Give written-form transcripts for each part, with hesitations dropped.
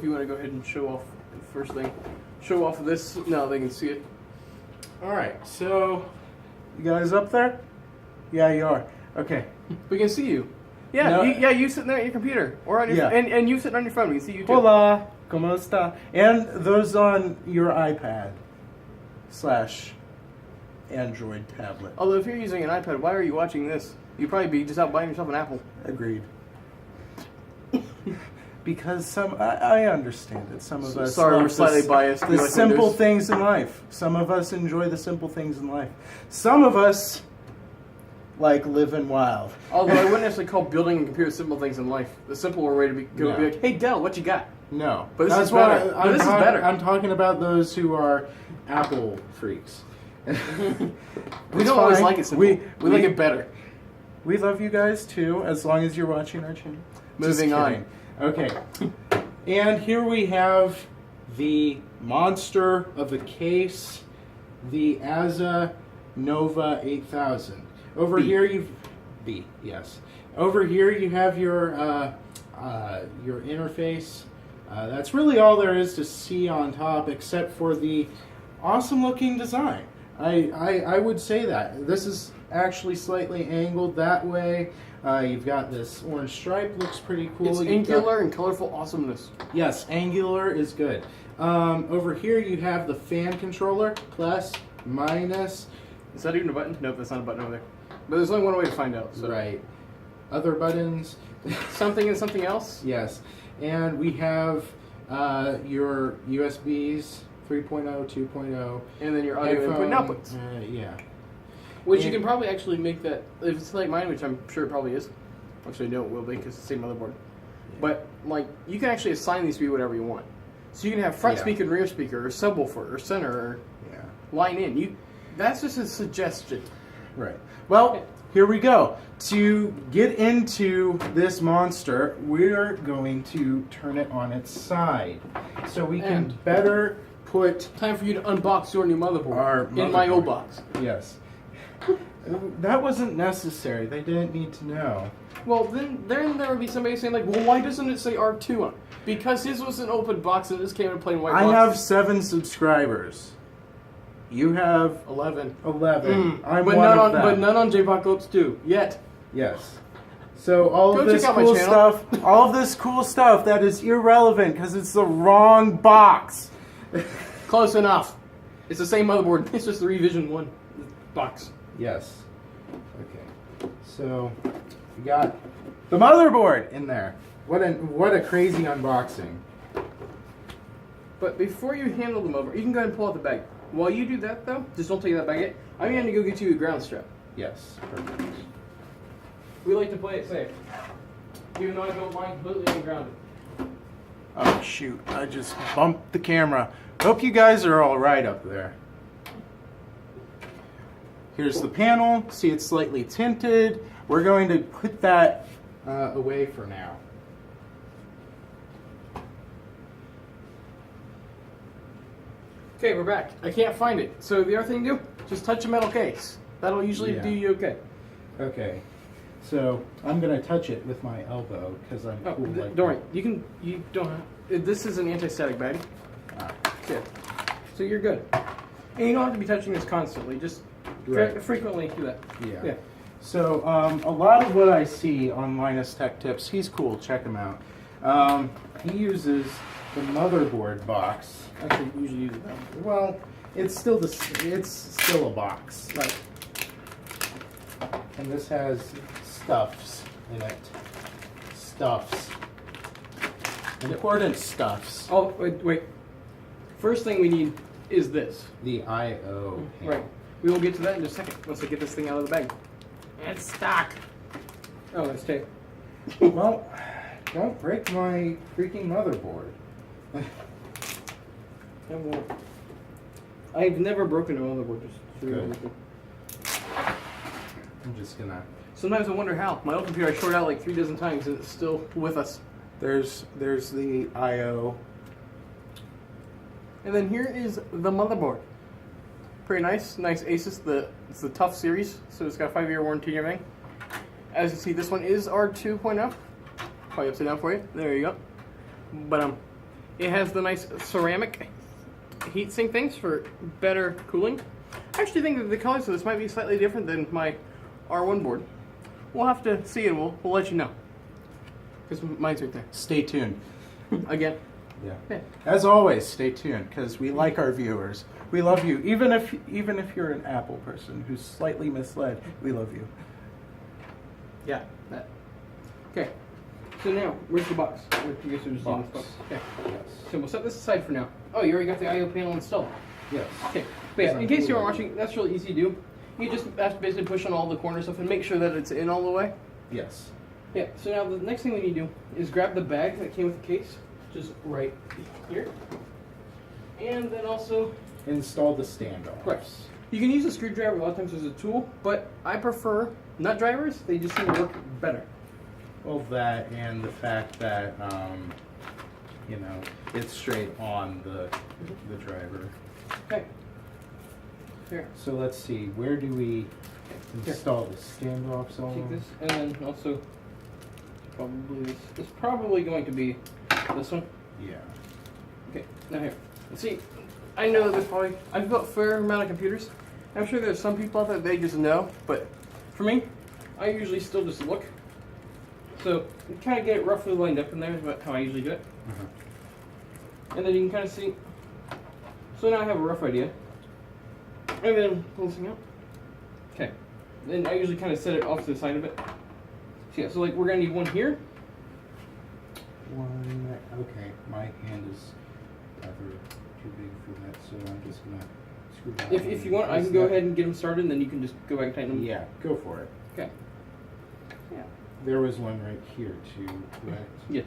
if you want to go ahead and show off the first thing, show off this. Now they can see it. All right, so you guys up there? Yeah, you are. Okay. We can see you. Yeah, No. you sitting there at your computer or on your and you sitting on your phone. We can see you too. Hola, ¿cómo está? And those on your iPad / Android tablet. Although if you're using an iPad, why are you watching this? You'd probably be just out buying yourself an apple. Agreed. Because I understand that some of us. Sorry, we're slightly biased. The simple things in life. Some of us enjoy the simple things in life. Some of us like living wild. Although I wouldn't necessarily call building a computer simple things in life. The simpler way to be like, hey Dell, what you got? No, but this is better. This is better. I'm talking about those who are Apple freaks. We don't always like it simple. We like it better. We love you guys too, as long as you're watching our channel. Moving on. Okay. And here we have the monster of the case, the Asa Nova 8000. Over here Over here you have your interface. That's really all there is to see on top, except for the awesome looking design. I would say that. This is actually slightly angled that way. You've got this orange stripe, looks pretty cool. It's angular and colorful awesomeness. Yes, angular is good. Over here you have the fan controller, plus, minus. Is that even a button? Nope, that's not a button over there. But there's only one way to find out. So. Right. Other buttons. Something and something else? Yes. And we have your USBs, 3.0, 2.0. And then your audio input and outputs. Yeah. Which you can probably actually make that, if it's like mine, which I'm sure it probably is. Actually, no, it will be, because it's the same motherboard. Yeah. But, like, you can actually assign these to be whatever you want. So you can have front speaker and rear speaker, or subwoofer, or center, or line in. That's just a suggestion. Right. Well, here we go. To get into this monster, we're going to turn it on its side. So we can better put... Time for you to unbox your new motherboard. In my old box. Yes. That wasn't necessary. They didn't need to know. Well, then there would be somebody saying, like, well, why doesn't it say R2 on it? Because his was an open box and this came in a plain white box. I have 7 subscribers. You have 11. 11. I'm but one none of them. But none on Jpocolypse 2 yet. Yes. So all of this cool stuff, all of this cool stuff that is irrelevant because it's the wrong box. Close enough. It's the same motherboard. It's just the revision 1 box. Yes. Okay. So we got the motherboard in there. What a crazy unboxing. But before you handle the motherboard, you can go ahead and pull out the bag. While you do that, though, just don't take that bag yet. I'm going to go get you a ground strap. Yes. Perfect. We like to play it safe, even though I don't mind completely ungrounded. Oh shoot! I just bumped the camera. Hope you guys are all right up there. Here's the panel. See, it's slightly tinted. We're going to put that away for now. Okay, we're back. I can't find it. So the other thing to do, just touch a metal case. That'll usually do you okay. Okay. So I'm gonna touch it with my elbow because I'm cool like don't worry. You don't have, this is an anti-static bag. Yeah. So you're good. And you don't have to be touching this constantly. Just frequently do that. Yeah. So a lot of what I see on Linus Tech Tips, he's cool. Check him out. He uses the motherboard box. Actually, usually use that. Well, it's still a box. Right. And this has stuffs in it. Stuffs. Important stuffs. Oh, wait. First thing we need is this. The I/O panel. Right. We will get to that in just a second once I get this thing out of the bag. It's stuck. Oh, that's tape. Well, don't break my freaking motherboard. I won't. I've never broken a motherboard. Good. I'm just gonna... Sometimes I wonder how. My old computer I shorted out like 3 dozen times and it's still with us. There's the I/O. And then here is the motherboard. Pretty nice. Nice Asus. It's the Tough series, so it's got a 5-year warranty and everything. As you see, this one is R2.0. Probably upside down for you. There you go. But It has the nice ceramic heatsink things for better cooling. I actually think that the colors of this might be slightly different than my R1 board. We'll have to see and we'll let you know. Because mine's right there. Stay tuned. Again. Yeah. As always, stay tuned because we like our viewers. We love you, even if you're an Apple person who's slightly misled. We love you. Yeah. That. Okay. So now, where's the box? You guys are just using this box. Okay. Yes. So we'll set this aside for now. Oh, you already got the I/O panel installed. Yes. Okay. But yeah, in case you aren't watching, that's really easy to do. You just have to basically push on all the corner stuff and make sure that it's in all the way. Yes. Yeah. So now the next thing we need to do is grab the bag that came with the case, just right here, and then also Install the standoff. right. You can use a screwdriver a lot of times as a tool, but I prefer nut drivers. They just seem to work better. Well, that and the fact that you know, it's straight on the driver. Okay. Here. So let's see, where do we install the standoff zone? Take this, and then also probably this. It's probably going to be this one. Yeah. Okay. Now here. Let's see. I know there's probably I've built a fair amount of computers. I'm sure there's some people out there that they just know, but for me, I usually still just look. So you kind of get it roughly lined up in there is about how I usually do it. And then you can kind of see. So now I have a rough idea. And then pull this thing out. Okay. Then I usually kind of set it off to the side of it. So yeah, so like we're gonna need one here. One. Okay, my hand is rather too big for that, so I'm just gonna screw that. If you want, I can go ahead and get them started, and then you can just go back and tighten them. Yeah, go for it. Okay. Yeah. There was one right here too, correct? Yes.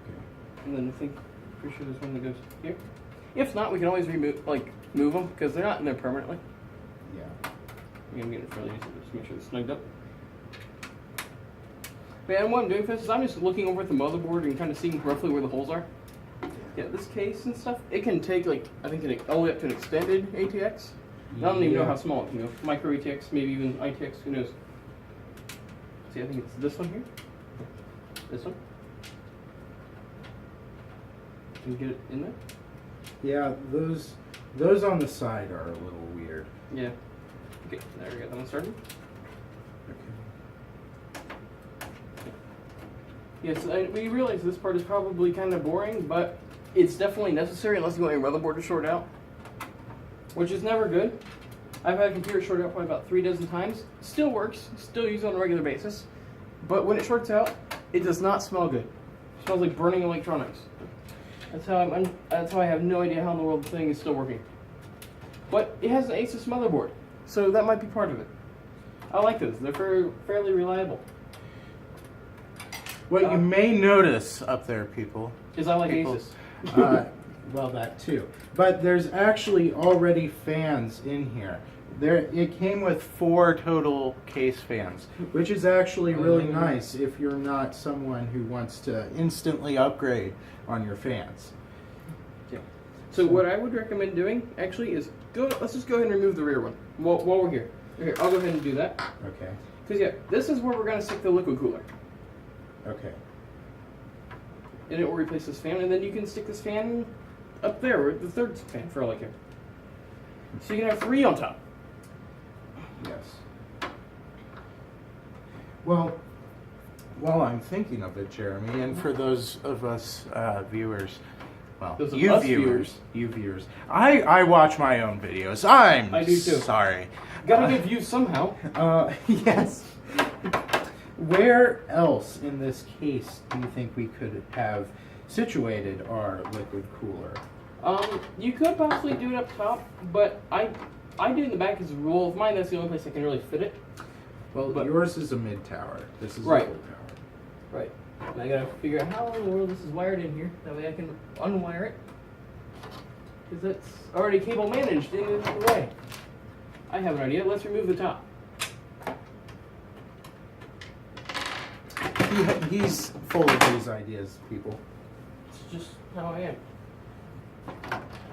Okay. And then I think, pretty sure there's one that goes here. If not, we can always move them because they're not in there permanently. Yeah. I'm getting it fairly easy. Just make sure it's snugged up. But yeah, and what I'm doing for this is I'm just looking over at the motherboard and kind of seeing roughly where the holes are. Yeah, this case and stuff, it can take I think all the way up to an extended ATX. I don't even know how small it can go. Micro ATX, maybe even ITX, who knows. See, I think it's this one here. This one. Can you get it in there? Yeah, those on the side are a little weird. Yeah. Okay, there we go. That one started. Okay. Yes, we realize this part is probably kind of boring, but it's definitely necessary unless you want your motherboard to short out, which is never good. I've had a computer short out probably about 3 dozen times. Still works, still use it on a regular basis, but when it shorts out, it does not smell good. It smells like burning electronics. That's how I have no idea how in the world the thing is still working. But it has an Asus motherboard, so that might be part of it. I like those. They're fairly reliable. What you may notice up there, people, is I like Asus. Well, that too. But there's actually already fans in here. It came with 4 total case fans, which is actually really nice if you're not someone who wants to instantly upgrade on your fans. Yeah. So what I would recommend doing actually is let's just go ahead and remove the rear one while we're here. Okay, I'll go ahead and do that. Okay. Because yeah, this is where we're going to stick the liquid cooler. Okay. And it will replace this fan, and then you can stick this fan up there, or the third fan for all I care. So you can have 3 on top. Yes. Well, while I'm thinking of it, Jeremy, and for those of us viewers, well, Those of you us viewers, I watch my own videos. I do too. Sorry. Gotta get views somehow. Yes. Where else in this case do you think we could have situated our liquid cooler? You could possibly do it up top, but I do it in the back as a rule of mine. That's the only place I can really fit it. Well, but yours is a mid tower. This is right. a full tower. Right. And I gotta figure out how in the world this is wired in here. That way I can unwire it. Because it's already cable managed in the way. I have an idea. Let's remove the top. He's full of these ideas, people. It's just how I am.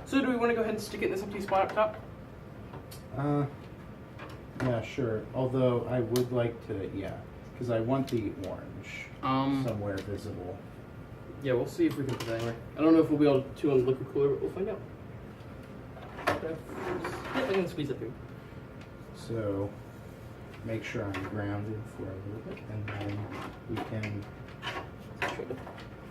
So do we want to go ahead and stick it in this empty spot up top? Yeah, sure. Although I would like to, yeah, because I want the orange somewhere visible. Yeah, we'll see if we can put that anywhere. I don't know if we'll be able to on the liquid cooler, but we'll find out. Okay. Yeah, I can squeeze it through. So make sure I'm grounded for a little bit, and then we can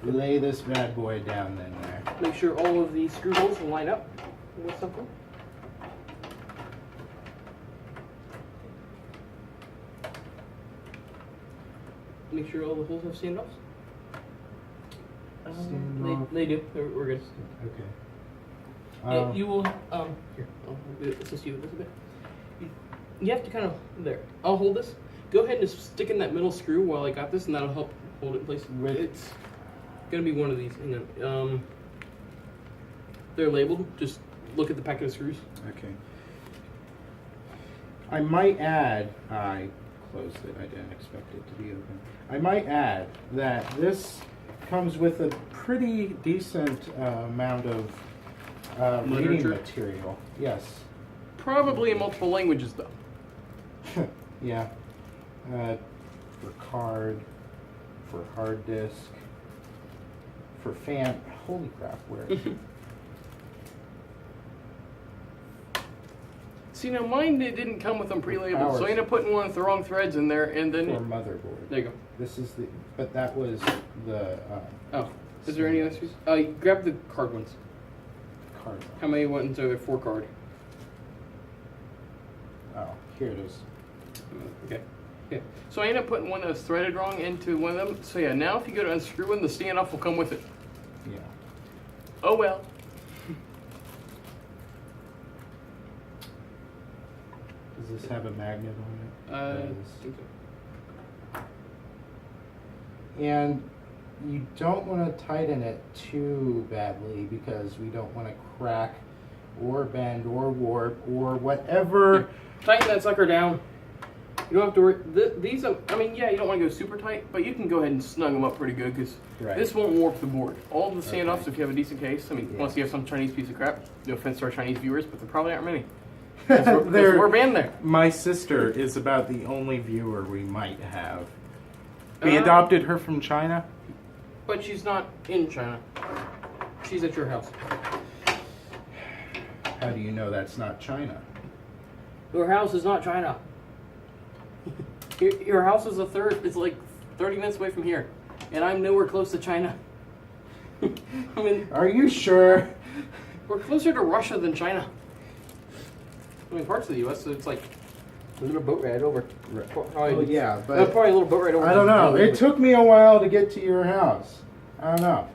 lay this bad boy down in there. Make sure all of the screw holes will line up with something. Make sure all the holes have standoffs. They do. We're good. Okay. Yeah, you will. Here, I'll assist you with this a bit. You have to kind of there. I'll hold this. Go ahead and just stick in that middle screw while I got this, and that'll help hold it in place. It's gonna be one of these. Hang on. They're labeled. Just look at the packet of screws. Okay. I might add. I closed it. I didn't expect it to be open. I might add that this comes with a pretty decent amount of reading material. Yes. Probably in multiple languages, though. Yeah. For card, for hard disk, for fan. Holy crap! Where? See, now mine didn't come with them pre-labeled, so I ended up putting one with the wrong threads in there, and then For motherboard. there you go. This is the. But that was the. Oh, is there any other screws? Grab the card ones. Card. How many ones are there? 4 card. Oh, here it is. Okay. Yeah. So I ended up putting one that was threaded wrong into one of them. So yeah, now if you go to unscrew one, the standoff will come with it. Yeah. Oh well. Does this have a magnet on it? I think so. And you don't want to tighten it too badly because we don't want to crack or bend or warp or whatever. Here, tighten that sucker down. You don't have to worry. These, I mean, yeah, you don't want to go super tight, but you can go ahead and snug them up pretty good because this won't warp the board. All of the standoffs, if you have a decent case, I mean, unless you have some Chinese piece of crap, no offense to our Chinese viewers, but there probably aren't many. We're banned there. My sister is about the only viewer we might have. We adopted her from China. But she's not in China. She's at your house. How do you know that's not China? Your house is not China. Your house is it's like 30 minutes away from here. And I'm nowhere close to China. I mean... Are you sure? We're closer to Russia than China. I mean, parts of the U.S., so it's like a little boat ride over. Probably, yeah, but... probably a little boat ride over. I don't know. It took me a while to get to your house. I don't know.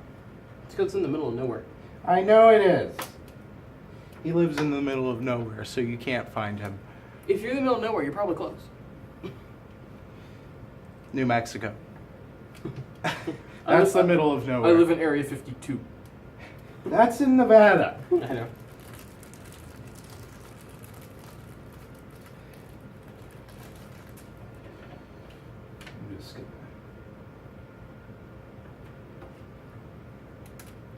It's because it's in the middle of nowhere. I know it is. He lives in the middle of nowhere, so you can't find him. If you're in the middle of nowhere, you're probably close. New Mexico. That's the middle of nowhere. I live in Area 52. That's in Nevada. I know.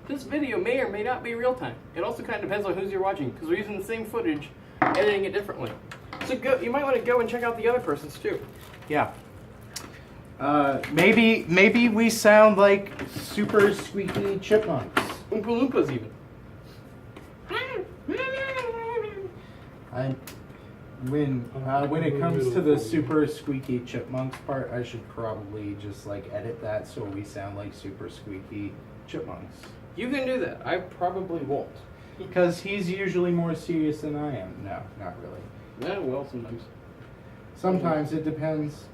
This video may or may not be real time. It also kind of depends on who's you're watching, because we're using the same footage, editing it differently. So you might want to go and check out the other person's too. Yeah. Maybe we sound like super squeaky chipmunks. Oompa Loompas even. When it comes to the super squeaky chipmunks part, I should probably just like edit that so we sound like super squeaky chipmunks. You can do that. I probably won't. Because he's usually more serious than I am. No, not really. Yeah, well, sometimes. Sometimes it depends.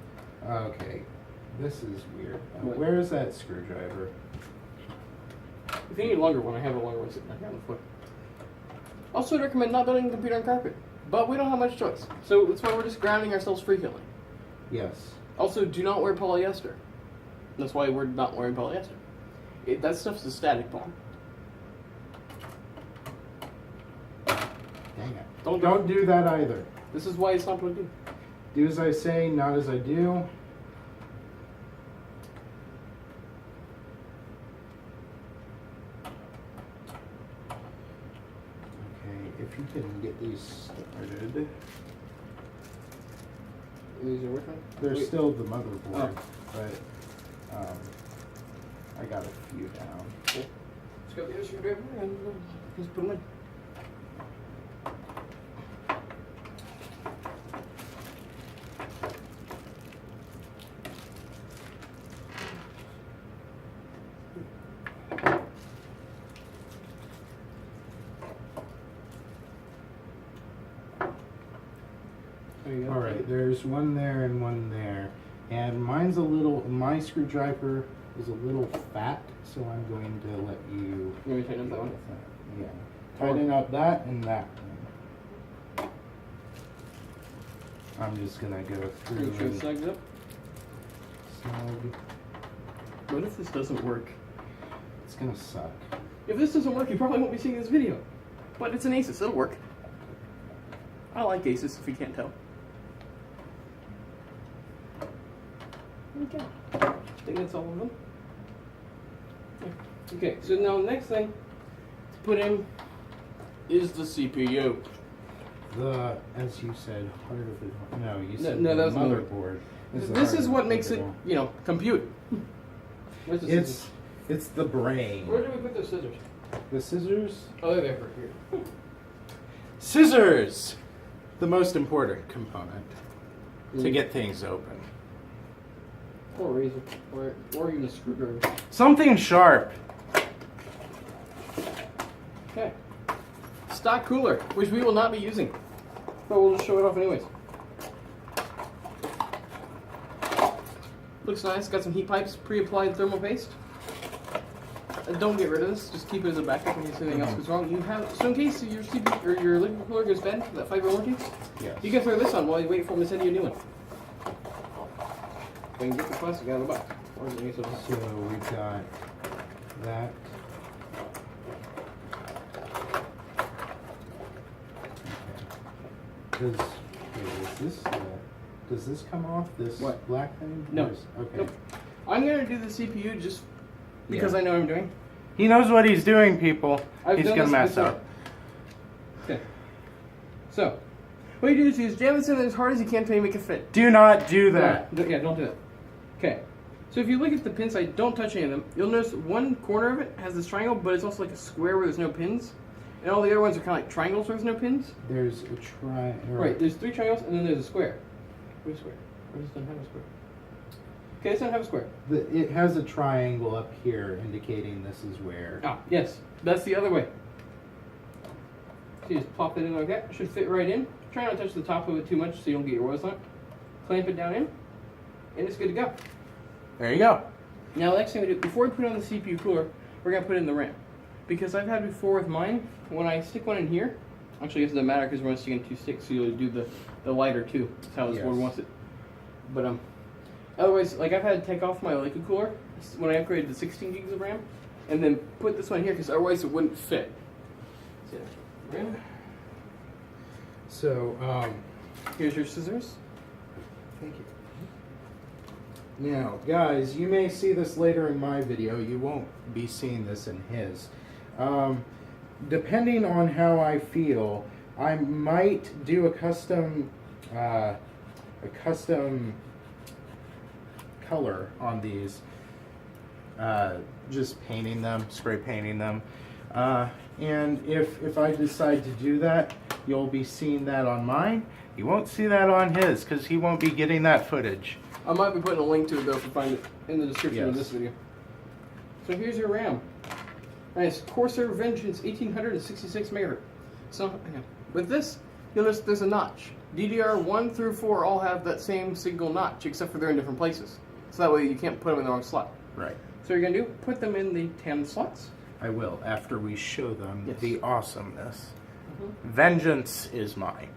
Okay, this is weird. Where is that screwdriver? If you need a longer one, I have a longer one sitting right here on the foot. Also, I'd recommend not building a computer on carpet. But we don't have much choice. So that's why we're just grounding ourselves frequently. Yes. Also, do not wear polyester. That's why we're not wearing polyester. That stuff's a static bomb. Dang it. Don't do that either. This is why it's not plugged in. Do as I say, not as I do. Okay, if you can get these started. These are which one? They're still the motherboard, but I got a few down. Cool. Let's go get the other screwdriver and just put them in. All right, there's one there and one there, and mine's a little. My screwdriver is a little fat, so I'm going to let you. You want me to tighten up that one? Yeah, tighten up that and that one. I'm just gonna go through. Make sure and it's snagged up. snug. What if this doesn't work? It's gonna suck. If this doesn't work, you probably won't be seeing this video. But it's an Asus, it'll work. I like Asus, if you can't tell. Okay. I think that's all of them. Okay, so now the next thing to put in is the CPU. The, as you said, heart of it. No, you said no, the that was motherboard. This is what makes it, you know, compute. Where's the scissors? It's the brain. Where do we put those scissors? The scissors. Oh, they're there for here. Scissors! The most important component to get things open. Or a razor, or even a screwdriver. Something sharp. Okay. Stock cooler, which we will not be using, but we'll just show it off anyways. Looks nice. Got some heat pipes, pre-applied thermal paste. Don't get rid of this. Just keep it as a backup in case anything else goes wrong. You have so in case your CPU or your liquid cooler goes bad, that 5-year warranty. Yes. You can throw this on while you wait for them to send you a new one. So you can get the plastic out of the box. Or the So we've got that. Does this come off? This what? Black thing? No. Okay. Nope. I'm gonna do the CPU just because I know what I'm doing. He knows what he's doing, people. He's gonna mess up. Okay. So, what you do is you just jam this in as hard as you can until you make it fit. Do not do that. Yeah, don't do that. Okay. So if you look at the pin side, don't touch any of them. You'll notice one corner of it has this triangle, but it's also like a square where there's no pins. And all the other ones are kind of like triangles where there's no pins. There's a Right, there's 3 triangles and then there's a square. Where's a square? Or does this not have a square? Okay, this doesn't have a square. It has a triangle up here indicating this is where. Ah, yes. That's the other way. So you just pop it in like that. It should fit right in. Try not to touch the top of it too much so you don't get your oils on it. Clamp it down in, and it's good to go. There you go. Now the next thing we do, before we put it on the CPU cooler, we're going to put in the RAM. Because I've had before with mine, when I stick one in here, actually it doesn't matter because we're going to stick in 2 sticks, so you'll do the lighter too. That's how this board wants it. But otherwise, like I've had to take off my liquid cooler when I upgraded to 16 gigs of RAM, and then put this one here because otherwise it wouldn't fit. So, RAM. So, Here's your scissors. thank you. Now, guys, you may see this later in my video. You won't be seeing this in his. Depending on how I feel, I might do a custom color on these. Just painting them, spray painting them. And if I decide to do that, you'll be seeing that on mine. You won't see that on his because he won't be getting that footage. I might be putting a link to it though if you find it in the description of Yes. this video. So here's your RAM. Nice Corsair Vengeance 1866 megahertz. So with this, you'll notice there's a notch. DDR1 through 4 all have that same single notch, except for they're in different places. So that way you can't put them in the wrong slot. Right. So what you're gonna do, put them in the 10 slots. I will after we show them Yes. the awesomeness. Vengeance is mine.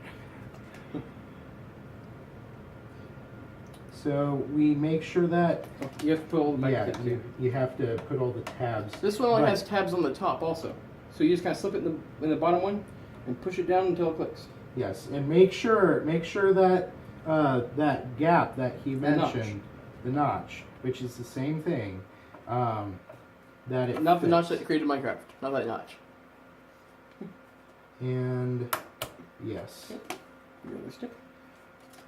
So we make sure that You have to put all the back tabs. you have to put all the tabs. This one only Right. has tabs on the top also. So you just kind of slip it in the bottom one and push it down until it clicks. Yes, and make sure that that gap that he mentioned, the notch, which is the same thing, that it Not the fits. notch that created Minecraft. Not that notch. And yes, Realistic.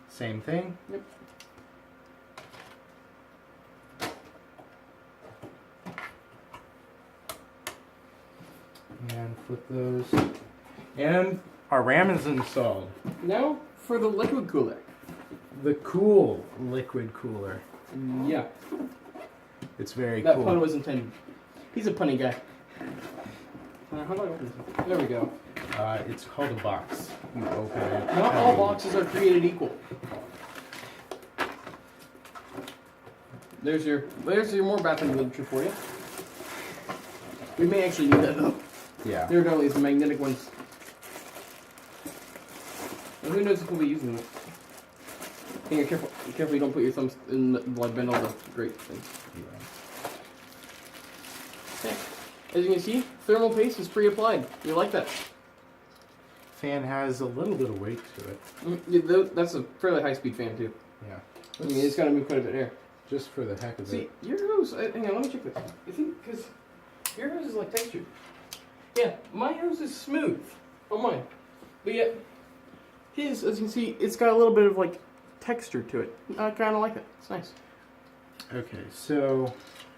same thing. Yep. with those. And our RAM is installed. Now for the liquid cooler. The cool liquid cooler. Yeah. It's very That cool. pun was intended. He's a punny guy. How do I open this? There we go. It's called a box. You open it. Not all boxes are created equal. There's your more bathroom literature for you. We may actually need that though. Yeah. There are definitely some magnetic ones. Well, who knows if we'll be using them? Be careful you don't put your thumbs in the blood bend all the great things. Yeah. Okay. As you can see, thermal paste is pre-applied. You like that? Fan has a little bit of weight to it. That's a fairly high-speed fan too. Yeah. I mean, it's got to move quite a bit of air. Just for the heck of See, it. your hose, hang on, let me check this. I think, because your hose is like textured. Yeah, my hose is smooth on mine. But yet, his, as you can see, it's got a little bit of like texture to it. I kind of like it. It's nice. Okay, so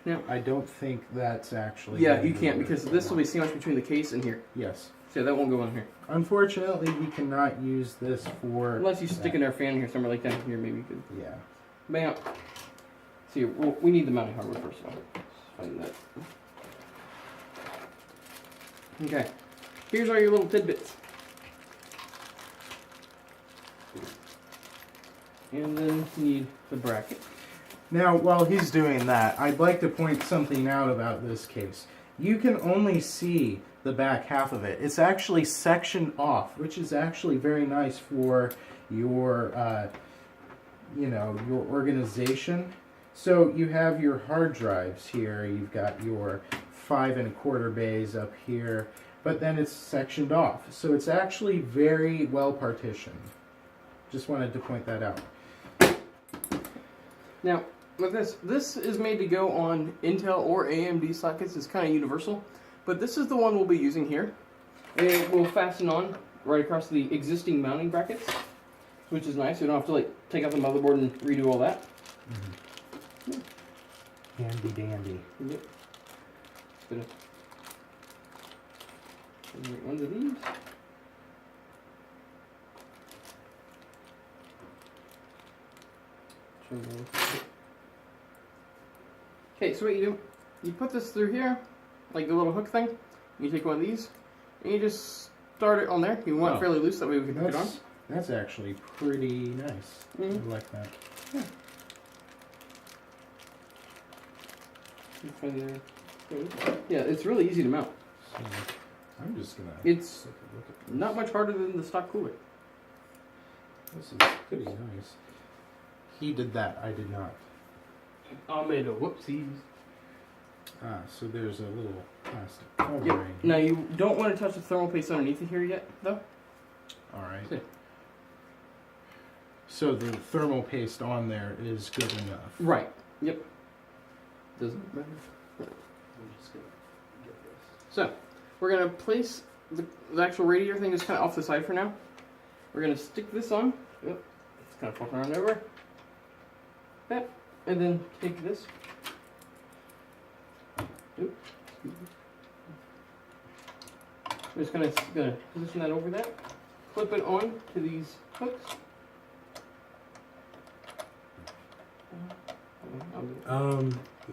Yeah. I don't think that's actually... Yeah, you can't because this will be sandwiched between the case and here. Yes. So that won't go in here. Unfortunately, we cannot use this for... Unless you stick in our fan here somewhere like that here, maybe you could. Yeah. Bam. See, well, we need the mounting hardware first of all. Let's find that. Okay. Here's all your little tidbits. And then you need the bracket. Now, while he's doing that, I'd like to point something out about this case. You can only see the back half of it. It's actually sectioned off, which is actually very nice for your, your organization. So you have your hard drives here. You've got your 5 1/4 bays up here, but then it's sectioned off. So it's actually very well partitioned. Just wanted to point that out. Now, with this is made to go on Intel or AMD sockets. It's kind of universal, but this is the one we'll be using here. It will fasten on right across the existing mounting brackets, which is nice. You don't have to like take out the motherboard and redo all that. Mm-hmm. Handy dandy. Yep. Gonna make one of these. Okay, so what you do, you put this through here, like the little hook thing. You take one of these, and you just start it on there. You want it fairly loose, that way we can put it on. That's actually pretty nice. Mm-hmm. I like that. Yeah, it's really easy to mount. So I'm just gonna. It's take a look at this. not much harder than the stock cooler. This is pretty nice. He did that. I did not. I made a whoopsies. Ah, so there's a little plastic covering. Yep. Now you don't want to touch the thermal paste underneath it here yet, though. All right. Okay. So the thermal paste on there is good enough. Right. Yep. Doesn't matter. I'm just gonna get this. So we're gonna place the actual radiator thing just kind of off the side for now. We're gonna stick this on. Yep. It's kind of flopping around over. That, and then take this. Oop. I'm just gonna position that over that. Clip it on to these hooks.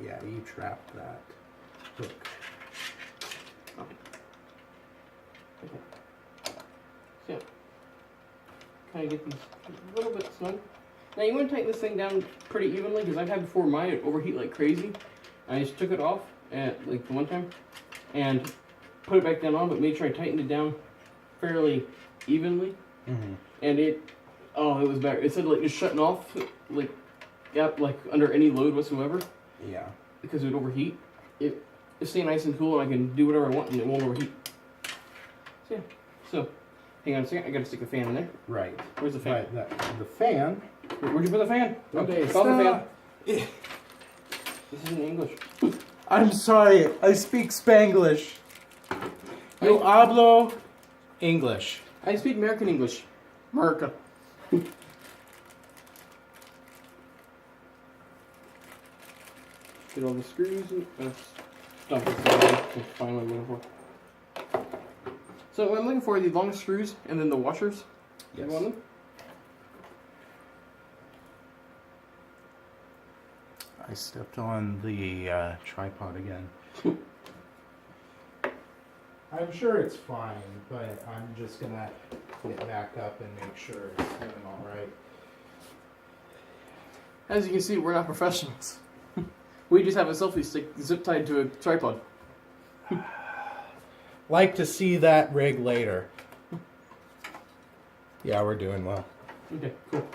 Yeah, you trapped that hook. Okay. So, kind of get these a little bit snug. Now you want to tighten this thing down pretty evenly because I've had before mine overheat like crazy. I just took it off at like the one time and put it back down on, but made sure I tightened it down fairly evenly. Mm-hmm. And it was better. Instead of like just shutting off like under any load whatsoever. Yeah. Because it would overheat. It stay nice and cool, and I can do whatever I want, and it won't overheat. So yeah. So, hang on a second. I gotta stick a fan in there. Right. Where's the fan? Right, the fan. Where'd you put the fan? Okay, Call the fan. Yeah. This is in English. I'm sorry. I speak Spanglish. Yo hablo English. I speak American English. America. Get all the screws and stuff this to find what I'm looking for. So what I'm looking for are the long screws and then the washers. Yes. You want them? I stepped on the tripod again. I'm sure it's fine, but I'm just gonna get back up and make sure it's doing all right. As you can see, we're not professionals. We just have a selfie stick zip tied to a tripod. Like to see that rig later. Yeah, we're doing well. Okay, cool.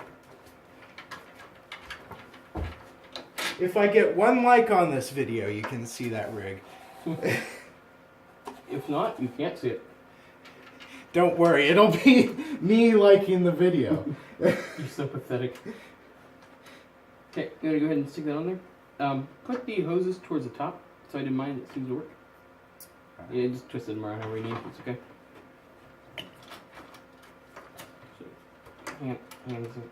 If I get 1 like on this video, you can see that rig. If not, you can't see it. Don't worry, it'll be me liking the video. You're so pathetic. Okay, I'm gonna go ahead and stick that on there. Put the hoses towards the top, so I didn't mind. It seems to work. Yeah, just twist them around however you need. It's okay. So, hang on a second.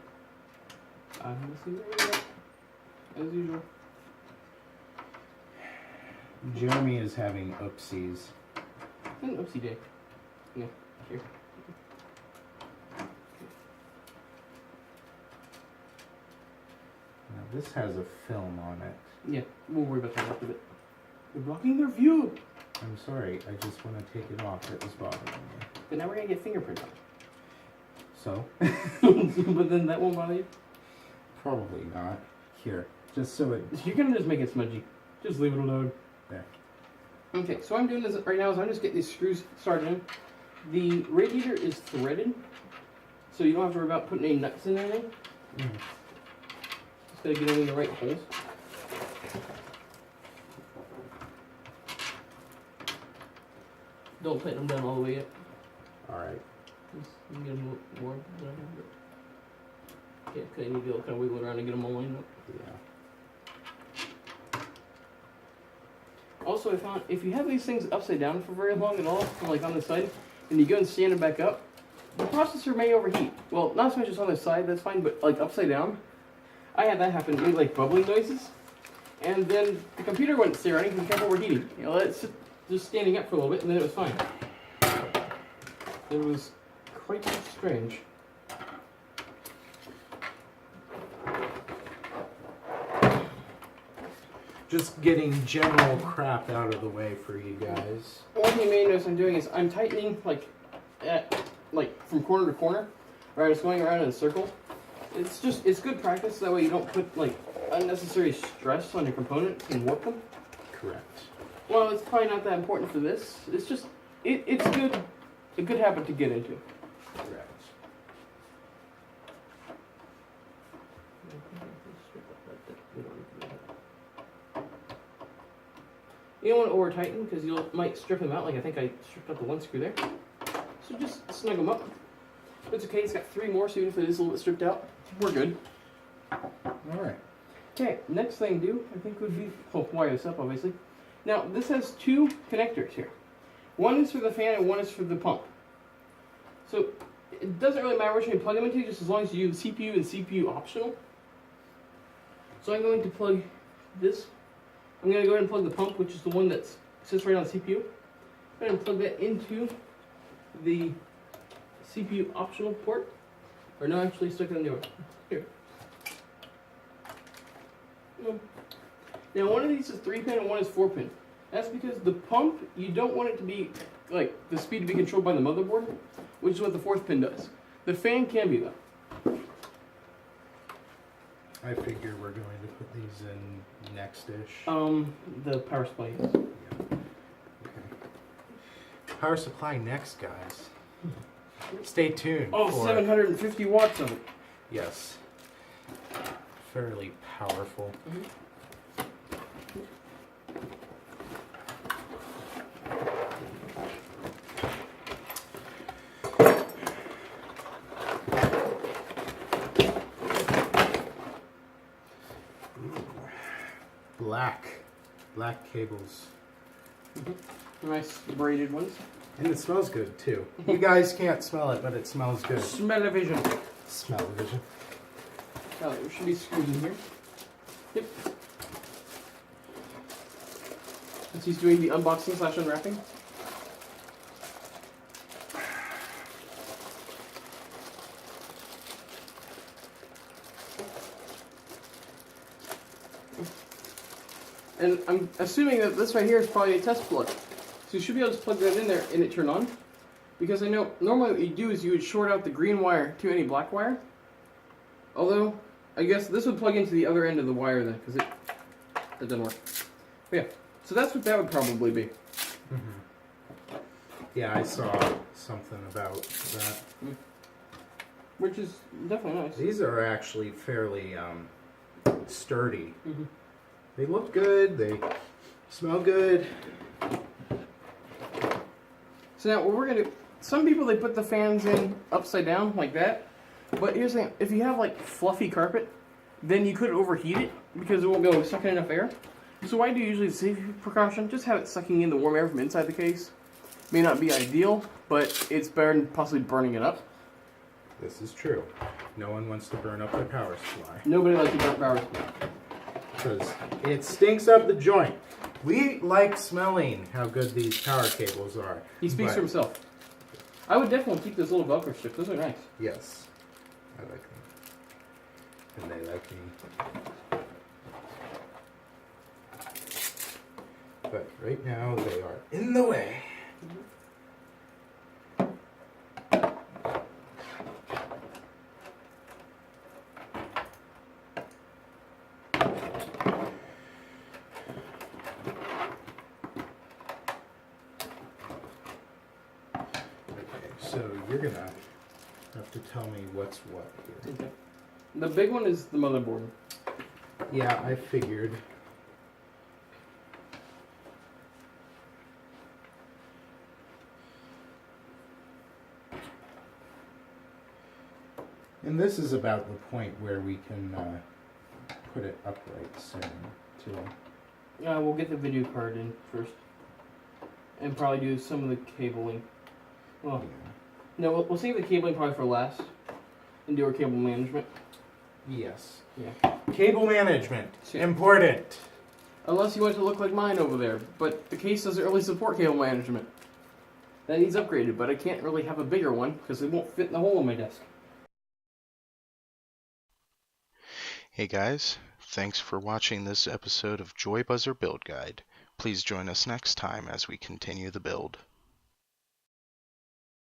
Let's see, there we go. As usual. Jeremy is having oopsies. It's an oopsie day. Yeah, here. Now this has a film on it. Yeah, we'll worry about that after a bit. You're blocking their view! I'm sorry, I just want to take it off. It was bothering me. But now we're gonna get fingerprint on So? it. But then that won't bother you? Probably not. Here, just so it... You're gonna just make it smudgy. Just leave it alone. There. Okay, so what I'm doing this right now is I'm just getting these screws started in. The radiator is threaded, so you don't have to worry about putting any nuts in anything. Just gotta get them in the right holes. Don't tighten them down all the way yet. Alright. Just get them more. Yeah, because you need to kind of wiggle around and get them all lined up. Yeah. Also, I found if you have these things upside down for very long at all, like on the side, and you go and stand it back up, the processor may overheat. Well, not so much as on the side, that's fine, but like upside down, I had that happen. It made like bubbling noises, and then the computer wouldn't stay running because it kept overheating. You know, it's just standing up for a little bit, and then it was fine. It was quite strange. Just getting general crap out of the way for you guys. One thing you may notice I'm doing is I'm tightening like from corner to corner, or I'm just going around in a circle. It's good practice. That way you don't put like unnecessary stress on your component and warp them. Correct. Well, it's probably not that important for this. It's just it's a good habit to get into. Correct. You don't want to over tighten because you might strip them out. Like I think I stripped out the one screw there. So just snug them up. It's okay. It's got 3 more, so even if it is a little bit stripped out, we're good. All right. Okay, next thing to do, I think would be wire this up, obviously. Now this has 2 connectors here. One is for the fan and one is for the pump. So it doesn't really matter which one you plug them into, just as long as you use CPU and CPU optional. So I'm going to plug this. I'm going to go ahead and plug the pump, which is the one that sits right on the CPU. I'm going to plug that into the CPU optional port. Or no, actually stuck it in the other. Here. Now one of these is 3-pin and one is 4-pin. That's because the pump, you don't want it to be, like, the speed to be controlled by the motherboard, which is what the 4th pin does. The fan can be, though. I figure we're going to put these in next-ish. The power supply is. Yeah. Okay. Power supply next, guys. Stay tuned. Oh, for 750 watts of it. Yes. Fairly powerful. Black cables. Nice braided ones. And it smells good too. You guys can't smell it, but it smells good. Smell-o-vision. Smell-o-vision. Oh, there should be screws in here. Yep. Since he's doing the unboxing / unwrapping. And I'm assuming that this right here is probably a test plug. So you should be able to plug that in there and it turn on. Because I know normally what you do is you would short out the green wire to any black wire. Although, I guess this would plug into the other end of the wire then, because that doesn't work. But yeah, so that's what that would probably be. Mm-hmm. Yeah, I saw something about that. Which is definitely nice. These are actually fairly sturdy. Mm-hmm. They look good, they smell good. So now what we're going to do, some people they put the fans in upside down like that. But here's the thing, if you have like fluffy carpet, then you could overheat it because it won't be able to suck in enough air. So why do you usually, safety precaution, just have it sucking in the warm air from inside the case. May not be ideal, but it's better than possibly burning it up. This is true. No one wants to burn up their power supply. Nobody likes to burn power supply. Because it stinks up the joint. We like smelling how good these power cables are. He speaks for himself. I would definitely keep those little Velcro strips. Those are nice. Yes. I like them. And they like me. But right now they are in the way. So you're gonna have to tell me what's what here. Okay. The big one is the motherboard. Yeah, I figured. And this is about the point where we can put it upright soon, too. We'll get the video card in first. And probably do some of the cabling. Well, Yeah. no, we'll save the cabling probably for last. And do our cable management. Yes. Yeah. Cable management. Sure. Important. Unless you want it to look like mine over there. But the case doesn't really support cable management. That needs upgraded, but I can't really have a bigger one because it won't fit in the hole in my desk. Hey guys, thanks for watching this episode of Joy Buzzer Build Guide. Please join us next time as we continue the build.